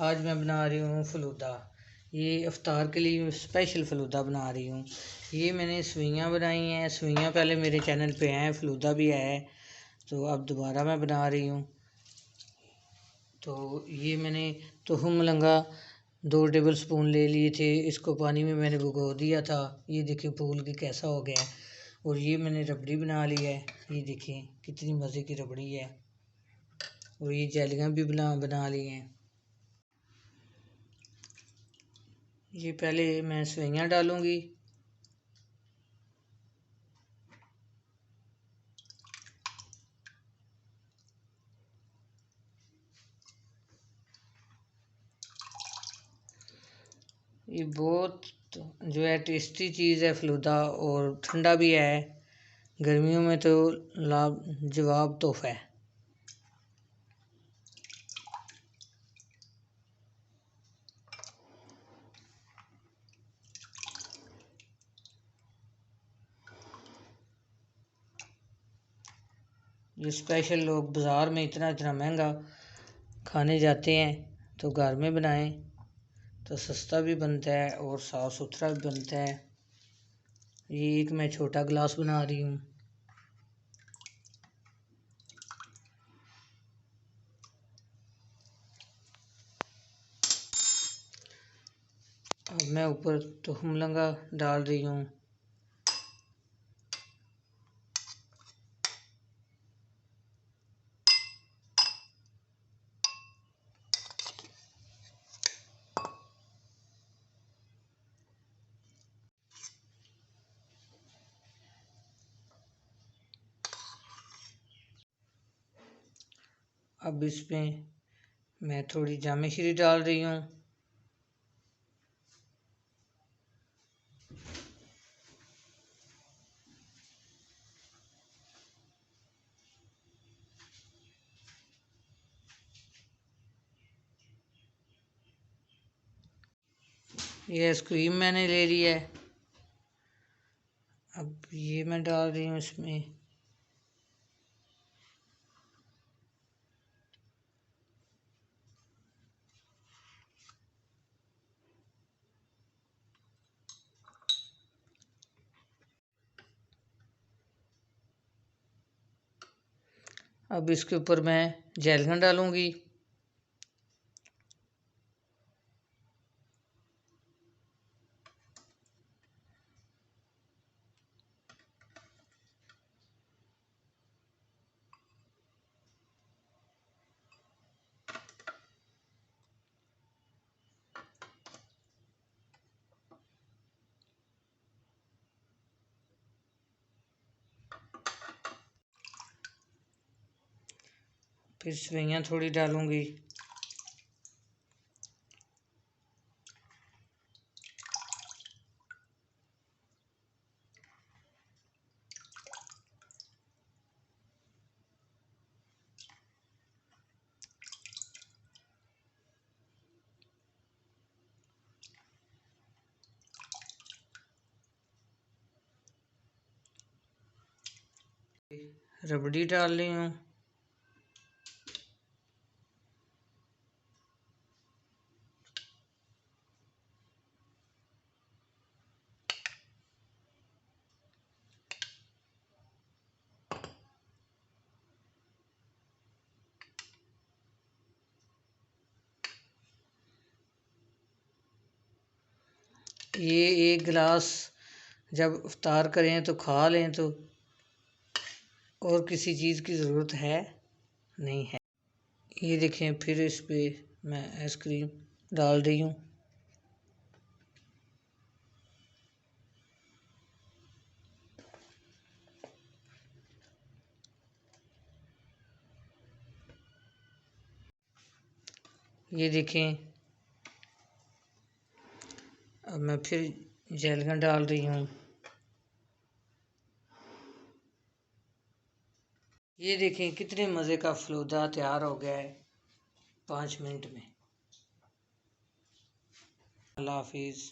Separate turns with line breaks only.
आज मैं बना रही हूँ फ़लूदा। ये इफ़्तार के लिए स्पेशल फ़लूदा बना रही हूँ। ये मैंने सवैयाँ बनाई हैं। सवैयाँ पहले मेरे चैनल पे हैं, फ़लूदा भी है, तो अब दोबारा मैं बना रही हूँ। तो ये मैंने तुहम मलंगा 2 टेबल स्पून ले लिए थे। इसको पानी में मैंने भिगो दिया था। ये देखिए फूल के कैसा हो गया है। और ये मैंने रबड़ी बना ली है। ये देखिए कितनी मज़े की रबड़ी है। और ये जैलियाँ भी बना ली हैं। ये पहले मैं सवैयाँ डालूँगी। ये बहुत जो है टेस्टी चीज़ है फ़लूदा, और ठंडा भी है। गर्मियों में तो लाजवाब तोहफ़ा है। ये स्पेशल लोग बाज़ार में इतना इतना महंगा खाने जाते हैं, तो घर में बनाएं तो सस्ता भी बनता है और साफ़ सुथरा भी बनता है। ये एक मैं छोटा गिलास बना रही हूँ। अब मैं ऊपर तुहम लंगा डाल रही हूँ। अब इसमें मैं थोड़ी जामे श्री डाल रही हूँ। ये आइसक्रीम मैंने ले ली है। अब ये मैं डाल रही हूँ इसमें। अब इसके ऊपर मैं जैलियाँ डालूँगी। फिर सवैयाँ थोड़ी डालूँगी। रबड़ी डाल रही हूँ। ये एक गिलास जब इफ्तार करें तो खा लें, तो और किसी चीज़ की ज़रूरत है नहीं है। ये देखें, फिर इस पे मैं आइसक्रीम डाल रही हूँ। ये देखें, अब मैं फिर जैलियाँ डाल रही हूँ। ये देखें कितने मज़े का फ़लूदा तैयार हो गया है 5 मिनट में। अल्लाह हाफिज़।